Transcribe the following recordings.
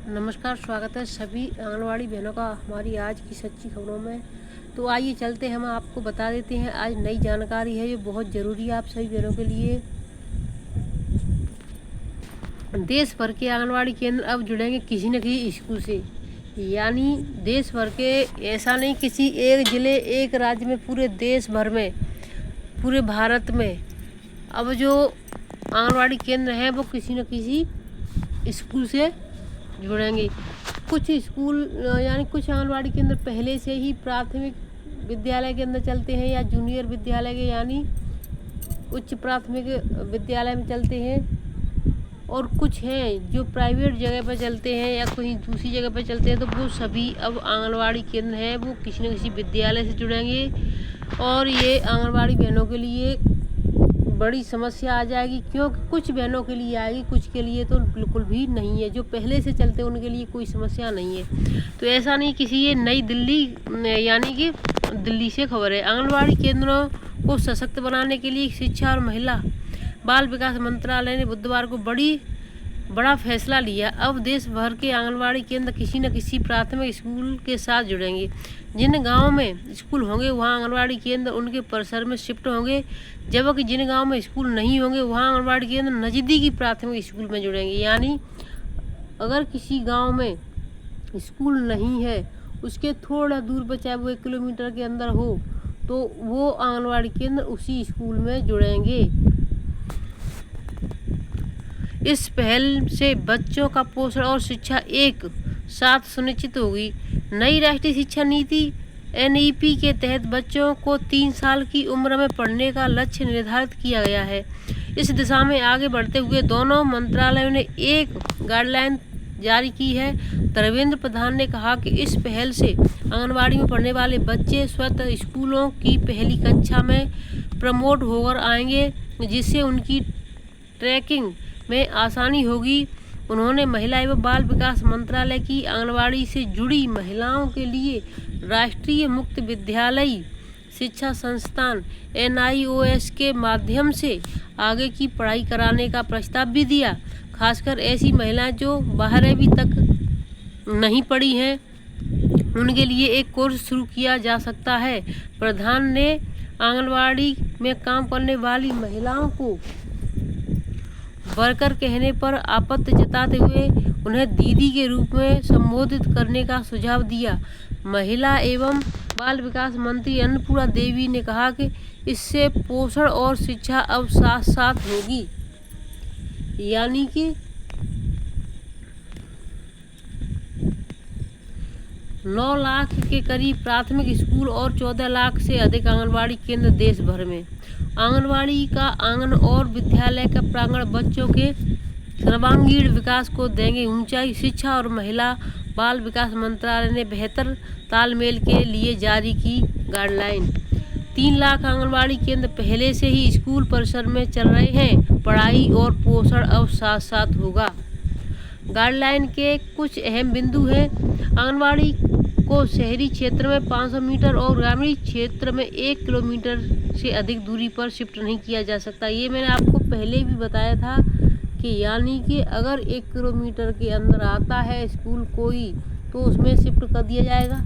नमस्कार, स्वागत है सभी आंगनवाड़ी बहनों का हमारी आज की सच्ची खबरों में। तो आइए चलते हैं, हम आपको बता देते हैं आज नई जानकारी है जो बहुत ज़रूरी है आप सभी बहनों के लिए। देश भर के आंगनवाड़ी केंद्र अब जुड़ेंगे किसी न किसी स्कूल से, यानी देश भर के, ऐसा नहीं किसी एक ज़िले एक राज्य में, पूरे देश भर में, पूरे भारत में अब जो आंगनवाड़ी केंद्र हैं वो किसी न किसी स्कूल से जुड़ेंगे। कुछ स्कूल यानी कुछ आंगनवाड़ी केंद्र पहले से ही प्राथमिक विद्यालय के अंदर चलते हैं या जूनियर विद्यालय के यानी उच्च प्राथमिक विद्यालय में चलते हैं, और कुछ हैं जो प्राइवेट जगह पर चलते हैं या कहीं दूसरी जगह पर चलते हैं। तो वो सभी अब आंगनवाड़ी केंद्र हैं वो किसी न किसी विद्यालय से जुड़ेंगे, और ये आंगनवाड़ी बहनों के लिए बड़ी समस्या आ जाएगी, क्योंकि कुछ बहनों के लिए आएगी, कुछ के लिए तो बिल्कुल भी नहीं है। जो पहले से चलते हैं उनके लिए कोई समस्या नहीं है। तो ऐसा नहीं किसी, ये नई दिल्ली यानी कि दिल्ली से खबर है। आंगनवाड़ी केंद्रों को सशक्त बनाने के लिए शिक्षा और महिला बाल विकास मंत्रालय ने बुधवार को बड़ा फैसला लिया। अब देश भर के आंगनवाड़ी केंद्र किसी न किसी प्राथमिक स्कूल के साथ जुड़ेंगे। जिन गांवों में स्कूल होंगे वहां आंगनवाड़ी केंद्र उनके परिसर में शिफ्ट होंगे, जबकि जिन गांवों में स्कूल नहीं होंगे वहां आंगनवाड़ी केंद्र नज़दीकी प्राथमिक स्कूल में जुड़ेंगे। यानी अगर किसी गांव में स्कूल नहीं है, उसके थोड़ा दूर पर, चाहे वो 1 किलोमीटर के अंदर हो, तो वो आंगनवाड़ी केंद्र उसी स्कूल में जुड़ेंगे। इस पहल से बच्चों का पोषण और शिक्षा एक साथ सुनिश्चित होगी। नई राष्ट्रीय शिक्षा नीति NEP के तहत बच्चों को 3 साल की उम्र में पढ़ने का लक्ष्य निर्धारित किया गया है। इस दिशा में आगे बढ़ते हुए दोनों मंत्रालयों ने एक गाइडलाइन जारी की है। धर्मेंद्र प्रधान ने कहा कि इस पहल से आंगनवाड़ी में पढ़ने वाले बच्चे स्वतः स्कूलों की पहली कक्षा में प्रमोट होकर आएंगे, जिससे उनकी ट्रैकिंग में आसानी होगी। उन्होंने महिला एवं बाल विकास मंत्रालय की आंगनवाड़ी से जुड़ी महिलाओं के लिए राष्ट्रीय मुक्त विद्यालय शिक्षा संस्थान NIOS के माध्यम से आगे की पढ़ाई कराने का प्रस्ताव भी दिया। खासकर ऐसी महिलाएं जो 12वीं तक नहीं पढ़ी हैं, उनके लिए एक कोर्स शुरू किया जा सकता है। प्रधान ने आंगनवाड़ी में काम करने वाली महिलाओं को वर्कर कहने पर आपत्ति जताते हुए उन्हें दीदी के रूप में संबोधित करने का सुझाव दिया। महिला एवं बाल विकास मंत्री अन्नपूर्णा देवी ने कहा कि इससे पोषण और शिक्षा अब साथ साथ होगी। यानी कि 9 लाख के करीब प्राथमिक स्कूल और 14 लाख से अधिक आंगनवाड़ी केंद्र देश भर में। आंगनवाड़ी का आंगन और विद्यालय का प्रांगण बच्चों के सर्वांगीण विकास को देंगे ऊंचाई। शिक्षा और महिला बाल विकास मंत्रालय ने बेहतर तालमेल के लिए जारी की गाइडलाइन। 3 लाख आंगनवाड़ी केंद्र पहले से ही स्कूल परिसर में चल रहे हैं। पढ़ाई और पोषण अब साथ साथ होगा। गाइडलाइन के कुछ अहम बिंदु हैं। आंगनवाड़ी को शहरी क्षेत्र में 500 मीटर और ग्रामीण क्षेत्र में 1 किलोमीटर से अधिक दूरी पर शिफ्ट नहीं किया जा सकता। ये मैंने आपको पहले भी बताया था कि यानी कि अगर 1 किलोमीटर के अंदर आता है स्कूल कोई, तो उसमें शिफ्ट कर दिया जाएगा।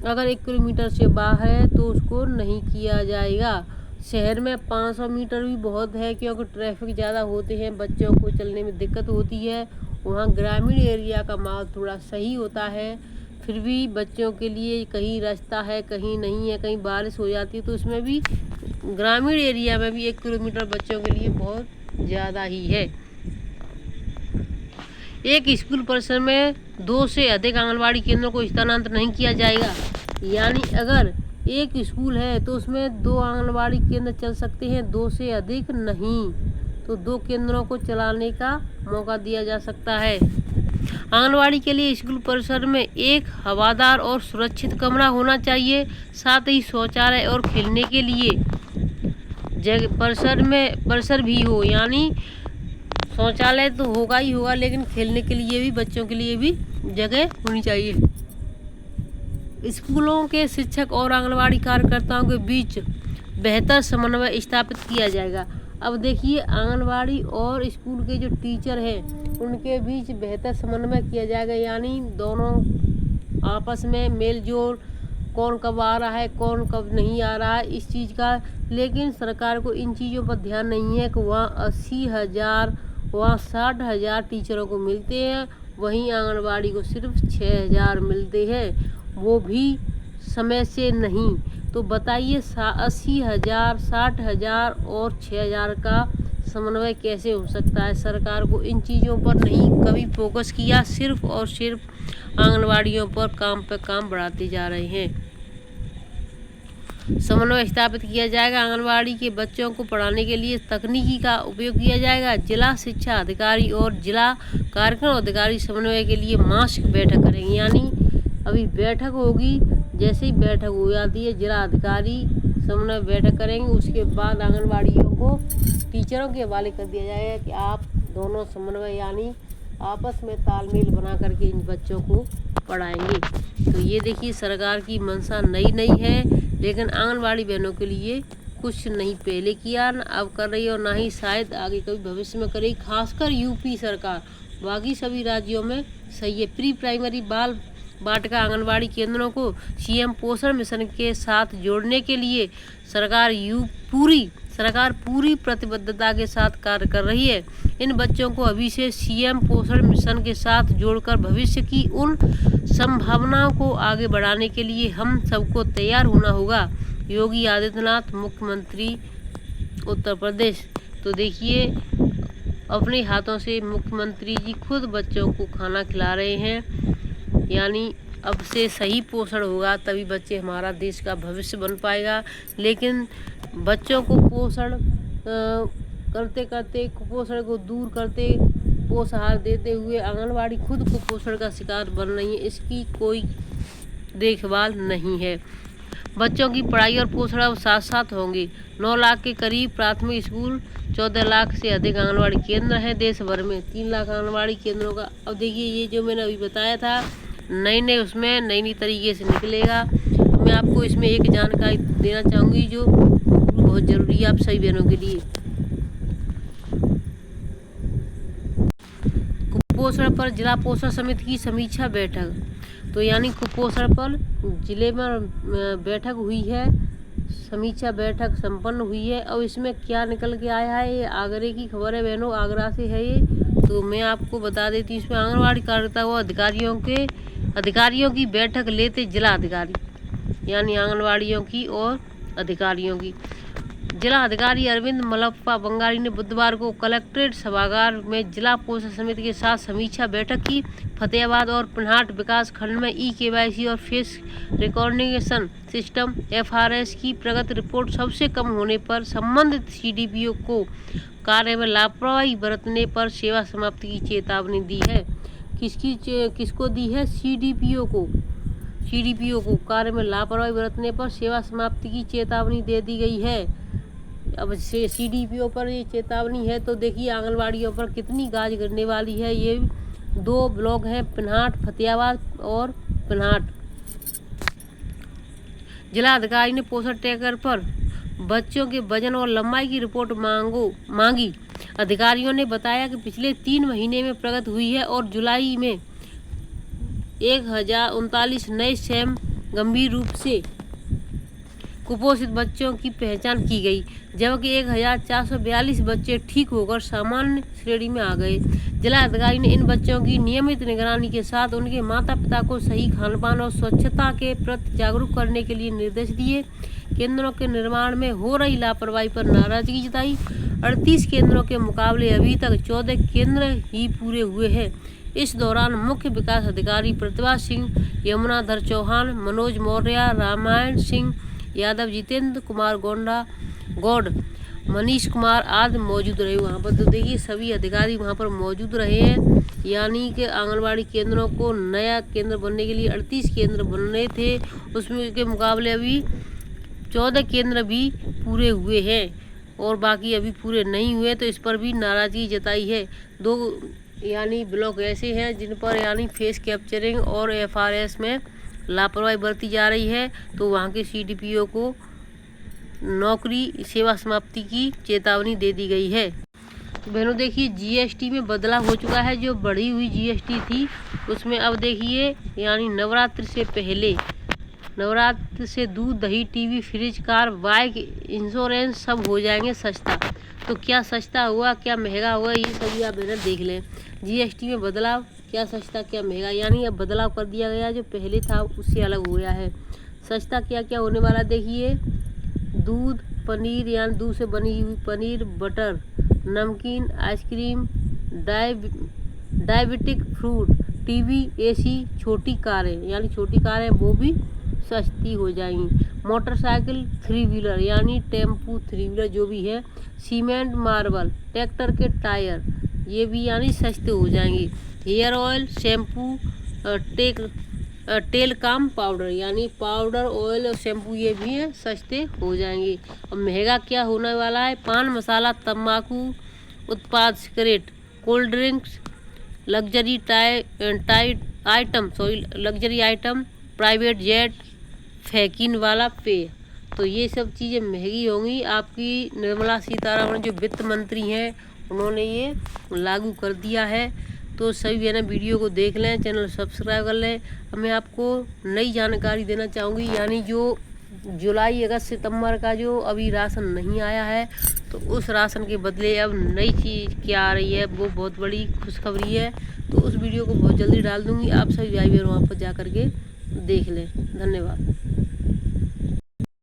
अगर 1 किलोमीटर से बाहर है तो उसको नहीं किया जाएगा। शहर में 500 मीटर भी बहुत है, क्योंकि ट्रैफिक ज़्यादा होते हैं, बच्चों को चलने में दिक्कत होती है। वहाँ ग्रामीण एरिया का माहौल थोड़ा सही होता है, फिर भी बच्चों के लिए कहीं रास्ता है, कहीं नहीं है, कहीं बारिश हो जाती है, तो उसमें भी ग्रामीण एरिया में भी 1 किलोमीटर बच्चों के लिए बहुत ज़्यादा ही है। एक स्कूल परिसर में 2 से अधिक आंगनवाड़ी केंद्रों को स्थानांतरित नहीं किया जाएगा। यानी अगर एक स्कूल है तो उसमें 2 आंगनवाड़ी केंद्र चल सकते हैं, 2 से अधिक नहीं। तो 2 केंद्रों को चलाने का मौका दिया जा सकता है। आंगनवाड़ी के लिए स्कूल परिसर में एक हवादार और सुरक्षित कमरा होना चाहिए। साथ ही शौचालय और खेलने के लिए जगह परिसर भी हो। यानी शौचालय तो होगा ही होगा, लेकिन खेलने के लिए भी, बच्चों के लिए भी जगह होनी चाहिए। स्कूलों के शिक्षक और आंगनवाड़ी कार्यकर्ताओं के बीच बेहतर समन्वय स्थापित किया जाएगा। अब देखिए आंगनवाड़ी और स्कूल के जो टीचर हैं उनके बीच बेहतर समन्वय किया जाएगा, यानी दोनों आपस में मेल जोल, कौन कब आ रहा है कौन कब नहीं आ रहा है इस चीज़ का। लेकिन सरकार को इन चीज़ों पर ध्यान नहीं है कि वहाँ 80,000 वहाँ 60,000 टीचरों को मिलते हैं, वहीं आंगनवाड़ी को सिर्फ 6,000 मिलते हैं, वो भी समय से नहीं। तो बताइए 80,000, 60,000 और 6,000 का समन्वय कैसे हो सकता है। सरकार को इन चीज़ों पर नहीं कभी फोकस किया, सिर्फ और सिर्फ आंगनवाड़ियों पर काम बढ़ाते जा रहे हैं। समन्वय स्थापित किया जाएगा। आंगनवाड़ी के बच्चों को पढ़ाने के लिए तकनीकी का उपयोग किया जाएगा। जिला शिक्षा अधिकारी और जिला कार्यक्रम अधिकारी समन्वय के लिए मासिक बैठक करेंगे, यानी अभी बैठक होगी, जैसे ही बैठक हो जाती है जिला अधिकारी समन्वय बैठक करेंगे, उसके बाद आंगनवाड़ियों को टीचरों के हवाले कर दिया जाएगा कि आप दोनों समन्वय यानी आपस में तालमेल बना करके इन बच्चों को पढ़ाएंगे। तो ये देखिए सरकार की मंशा नई है, लेकिन आंगनवाड़ी बहनों के लिए कुछ नहीं पहले किया, न अब कर रही है और ना ही शायद आगे कभी भविष्य में करेगी। खासकर यूपी सरकार, बाकी सभी राज्यों में सही है। प्री प्राइमरी बाल वाटिका आंगनवाड़ी केंद्रों को सीएम पोषण मिशन के साथ जोड़ने के लिए सरकार पूरी प्रतिबद्धता के साथ कार्य कर रही है। इन बच्चों को अभी से सीएम पोषण मिशन के साथ जोड़कर भविष्य की उन संभावनाओं को आगे बढ़ाने के लिए हम सबको तैयार होना होगा। योगी आदित्यनाथ, मुख्यमंत्री उत्तर प्रदेश। तो देखिए अपने हाथों से मुख्यमंत्री जी खुद बच्चों को खाना खिला रहे हैं, यानी अब से सही पोषण होगा तभी बच्चे हमारा देश का भविष्य बन पाएगा। लेकिन बच्चों को पोषण करते करते कुपोषण को दूर करते पोषाहार देते हुए आंगनवाड़ी खुद कुपोषण का शिकार बन रही है, इसकी कोई देखभाल नहीं है। बच्चों की पढ़ाई और पोषण अब साथ साथ होंगे। 9 लाख के करीब प्राथमिक स्कूल, 14 लाख से अधिक आंगनवाड़ी केंद्र हैं देश भर में, 3 लाख आंगनवाड़ी केंद्रों का। अब देखिए ये जो मैंने अभी बताया था नई उसमें नई तरीके से निकलेगा। मैं आपको इसमें एक जानकारी देना चाहूँगी जो बहुत ज़रूरी है आप सभी बहनों के लिए। कुपोषण पर जिला पोषण समिति की समीक्षा बैठक। तो यानी कुपोषण पर जिले में बैठक हुई है, समीक्षा बैठक संपन्न हुई है। और इसमें क्या निकल के आया है, ये आगरे की खबर है बहनों, आगरा से है ये। तो मैं आपको बता देती हूँ, इसमें आंगनवाड़ी कार्यकर्ता व अधिकारियों की बैठक लेते जिला अधिकारी, यानी आंगनवाड़ियों की और अधिकारियों की। जिला अधिकारी अरविंद मलप्पा बंगाली ने बुधवार को कलेक्ट्रेट सभागार में जिला पोषण समिति के साथ समीक्षा बैठक की। फतेहाबाद और पिन्हाट विकास खंड में KYC और फेस रिकॉग्निशन सिस्टम FRS की प्रगति रिपोर्ट सबसे कम होने पर संबंधित CDPO को कार्य में लापरवाही बरतने पर सेवा समाप्ति की चेतावनी दी है। किसको दी है? CDPO को कार्य में लापरवाही बरतने पर सेवा समाप्ति की चेतावनी दे दी गई है। अब से CDPO पर ये चेतावनी है तो देखिए आंगनवाड़ियों पर कितनी गाज गिरने वाली है। ये 2 ब्लॉक हैं, पिन्हाट, फतेहाबाद और पिन्हाट। जिला अधिकारी ने पोषण ट्रैकर पर बच्चों के वजन और लंबाई की रिपोर्ट मांगी। अधिकारियों ने बताया कि पिछले 3 महीने में प्रगति हुई है और जुलाई में 1039 नए स्वयं गंभीर रूप से कुपोषित बच्चों की पहचान की गई, जबकि 1442 बच्चे ठीक होकर सामान्य श्रेणी में आ गए। जिला अधिकारी ने इन बच्चों की नियमित निगरानी के साथ उनके माता पिता को सही खानपान और स्वच्छता के प्रति जागरूक करने के लिए निर्देश दिए। केंद्रों के निर्माण में हो रही लापरवाही पर नाराजगी जताई। 38 केंद्रों के मुकाबले अभी तक 14 केंद्र ही पूरे हुए हैं। इस दौरान मुख्य विकास अधिकारी प्रतिभा सिंह, यमुनाधर चौहान, मनोज मौर्य, रामायण सिंह यादव, जितेंद्र कुमार गौड़, मनीष कुमार आदि मौजूद रहे वहाँ पर। तो देखिए सभी अधिकारी वहाँ पर मौजूद रहे हैं, यानी कि आंगनवाड़ी केंद्रों को नया केंद्र बनने के लिए 38 केंद्र बनने थे, उसमें के मुकाबले अभी 14 केंद्र भी पूरे हुए हैं और बाकी अभी पूरे नहीं हुए, तो इस पर भी नाराज़गी जताई है। 2 यानी ब्लॉक ऐसे हैं जिन पर यानी फेस कैप्चरिंग और FRS में लापरवाही बरती जा रही है, तो वहाँ के CDPO को नौकरी सेवा समाप्ति की चेतावनी दे दी गई है। बहनों देखिए जीएसटी में बदलाव हो चुका है। जो बढ़ी हुई जीएसटी थी उसमें अब देखिए यानी नवरात्र से पहले, नवरात्र से दूध, दही, TV, fridge, car, bike, insurance सब हो जाएंगे सस्ता। तो क्या सस्ता हुआ, क्या महंगा हुआ, ये सभी आप बहनों देख लें। जीएसटी में बदलाव, क्या सस्ता क्या महंगा, यानी अब बदलाव कर दिया गया। जो पहले था उससे अलग हो गया है। सस्ता क्या क्या होने वाला देखिए, दूध, पनीर यानी दूध से बनी हुई पनीर, बटर, नमकीन, ice cream, diabetic fruit, TV, AC, छोटी कारें यानी छोटी कारें वो भी सस्ती हो जाएंगी। मोटरसाइकिल, थ्री व्हीलर यानी टेम्पू, थ्री व्हीलर जो भी है, सीमेंट, मार्बल, ट्रैक्टर के टायर ये भी यानी सस्ते हो जाएंगे। हेयर ऑयल, शैम्पू, टेलकाम पाउडर यानी पाउडर, ऑयल और शैम्पू ये भी है सस्ते हो जाएंगे। और महंगा क्या होने वाला है, पान मसाला, तम्बाकू उत्पाद, cigarette, cold drinks, luxury luxury item, private jet, फैकिन वाला पेय। तो ये सब चीज़ें महंगी होंगी। आपकी निर्मला सीतारमण जो वित्त मंत्री हैं उन्होंने ये लागू कर दिया है। तो सभी है ना वीडियो को देख लें, चैनल सब्सक्राइब कर लें। अब मैं आपको नई जानकारी देना चाहूँगी, यानी जो जुलाई, अगस्त, सितंबर का जो अभी राशन नहीं आया है तो उस राशन के बदले अब नई चीज़ क्या आ रही है, वो बहुत बड़ी खुशखबरी है। तो उस वीडियो को बहुत जल्दी डाल दूँगी, आप सभी भाई बहन वहाँ पर जा कर के देख लें। धन्यवाद।